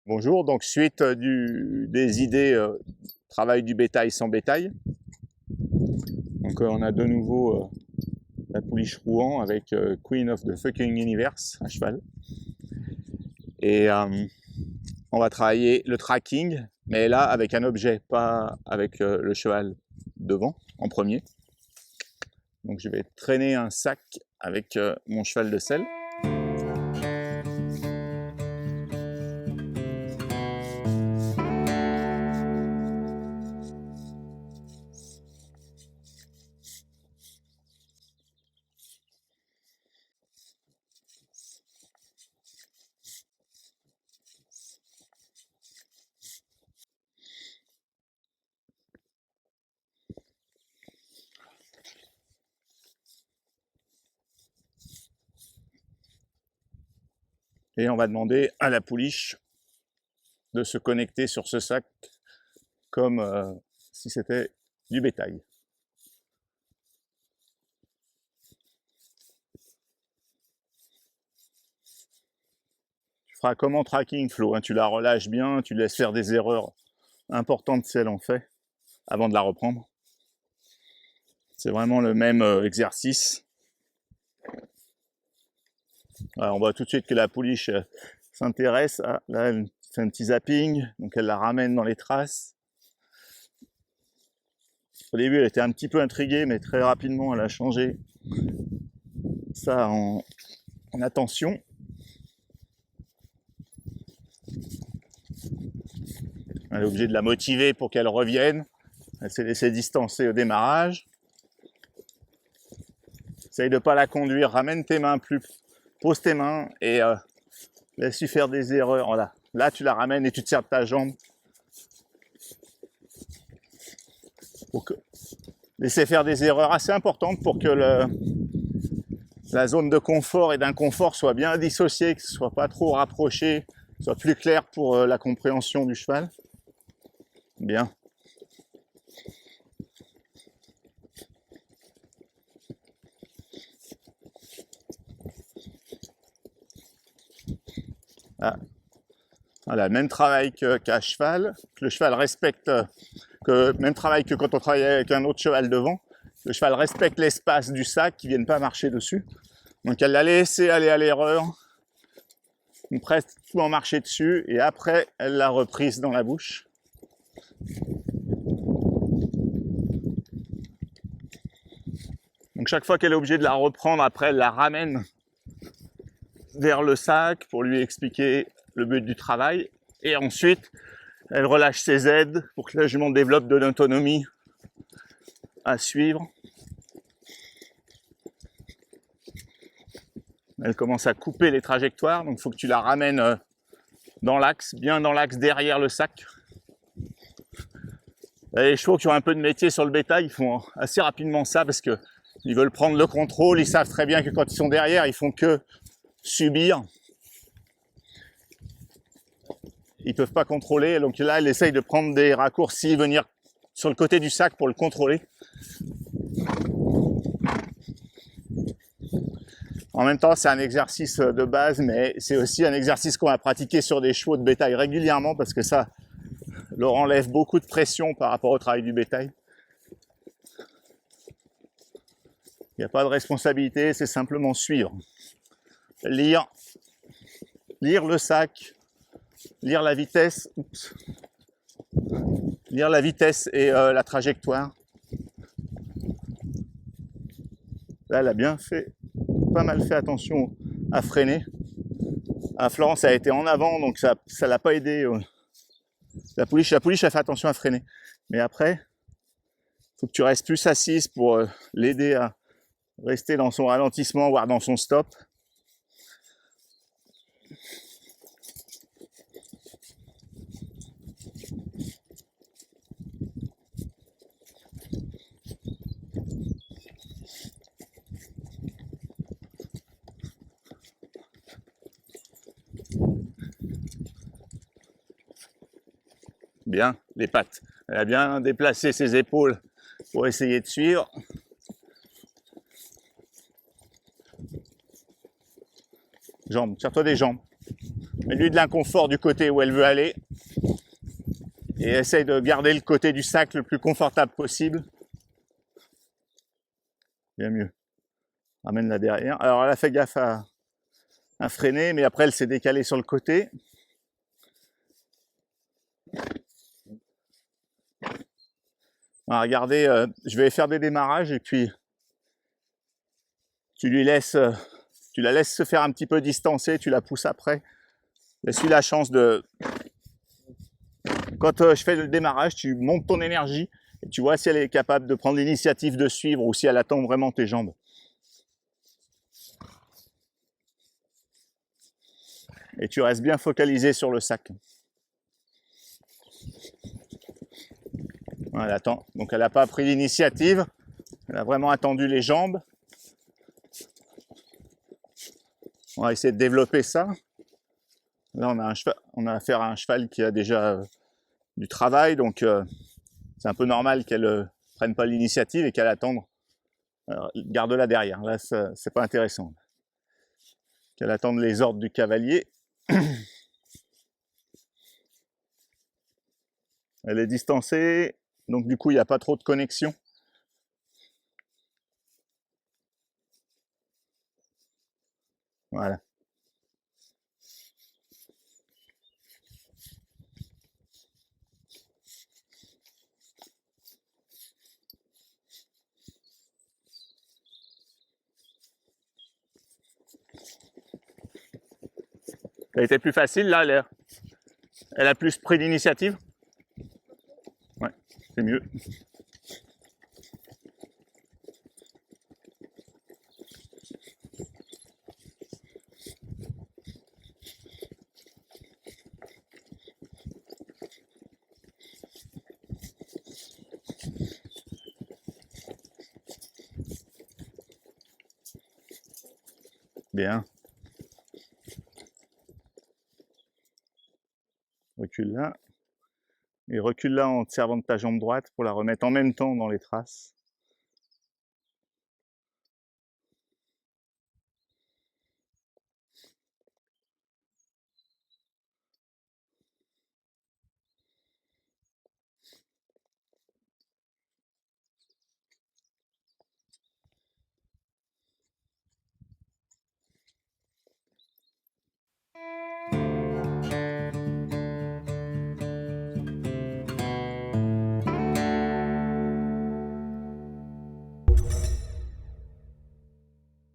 Bonjour, donc suite des idées travail du bétail sans bétail. Donc on a de nouveau la pouliche Rouen avec Queen of the Fucking Universe à cheval. Et on va travailler le tracking, mais là avec un objet, pas avec le cheval devant en premier. Donc je vais traîner un sac avec mon cheval de selle. Et on va demander à la pouliche de se connecter sur ce sac comme si c'était du bétail. Tu feras comme en tracking, Flo, hein, tu la relâches bien, tu laisses faire des erreurs importantes si elle en fait, avant de la reprendre. C'est vraiment le même exercice. Alors, on voit tout de suite que la pouliche s'intéresse. Là, elle fait un petit zapping, donc elle la ramène dans les traces. Au début, elle était un petit peu intriguée, mais très rapidement, elle a changé ça en attention. Elle est obligée de la motiver pour qu'elle revienne. Elle s'est laissée distancer au démarrage. Essaye de ne pas la conduire, ramène tes mains plus, pose tes mains et laisse-lui faire des erreurs. Voilà. Là, tu la ramènes et tu te sers de ta jambe. Laisser faire des erreurs assez importantes pour que la zone de confort et d'inconfort soit bien dissociée, que ce ne soit pas trop rapproché, soit plus clair pour la compréhension du cheval. Bien. Ah. Voilà, même travail qu'à cheval. Le cheval respecte, même travail que quand on travaille avec un autre cheval devant. Le cheval respecte l'espace du sac, qui ne vienne pas marcher dessus. Donc elle l'a laissé aller à l'erreur, presque tout en marcher dessus, et après elle l'a reprise dans la bouche. Donc chaque fois qu'elle est obligée de la reprendre, après elle la ramène vers le sac pour lui expliquer le but du travail. Et ensuite, elle relâche ses aides pour que la jument développe de l'autonomie à suivre. Elle commence à couper les trajectoires, donc il faut que tu la ramènes dans l'axe, bien dans l'axe derrière le sac. Les chevaux qui ont un peu de métier sur le bétail, ils font assez rapidement ça parce que ils veulent prendre le contrôle, ils savent très bien que quand ils sont derrière, ils font que subir. Ils peuvent pas contrôler, donc là, elle essaye de prendre des raccourcis, venir sur le côté du sac pour le contrôler. En même temps, c'est un exercice de base, mais c'est aussi un exercice qu'on va pratiquer sur des chevaux de bétail régulièrement parce que ça leur enlève beaucoup de pression par rapport au travail du bétail. Il n'y a pas de responsabilité, c'est simplement suivre. Lire le sac, lire la vitesse, lire la vitesse et la trajectoire. Là, elle a bien fait, pas mal fait attention à freiner. À Florence, ça a été en avant, donc ça l'a pas aidé. La pouliche a fait attention à freiner. Mais après, il faut que tu restes plus assise pour l'aider à rester dans son ralentissement, voire dans son stop. Bien, les pattes. Elle a bien déplacé ses épaules pour essayer de suivre. Jambes, tire-toi des jambes. Mets-lui de l'inconfort du côté où elle veut aller. Et essaye de garder le côté du sac le plus confortable possible. Bien mieux. Ramène-la derrière. Alors elle a fait gaffe à freiner, mais après elle s'est décalée sur le côté. Alors, regardez, je vais faire des démarrages et puis tu la laisses se faire un petit peu distancer, tu la pousses après. Laisse-lui la chance de... Quand je fais le démarrage, tu montes ton énergie et tu vois si elle est capable de prendre l'initiative de suivre ou si elle attend vraiment tes jambes. Et tu restes bien focalisé sur le sac. Voilà, attends. Donc elle n'a pas pris l'initiative, elle a vraiment attendu les jambes. On va essayer de développer ça. Là, on a affaire à un cheval qui a déjà du travail, donc c'est un peu normal qu'elle prenne pas l'initiative et qu'elle attende. Alors, garde-la derrière, là c'est pas intéressant. Qu'elle attende les ordres du cavalier. Elle est distancée, donc du coup il n'y a pas trop de connexion. Voilà. Ça a été plus facile là, elle a plus pris d'initiative. Ouais, c'est mieux. Bien. Recule là. Et recule là en te servant de ta jambe droite pour la remettre en même temps dans les traces.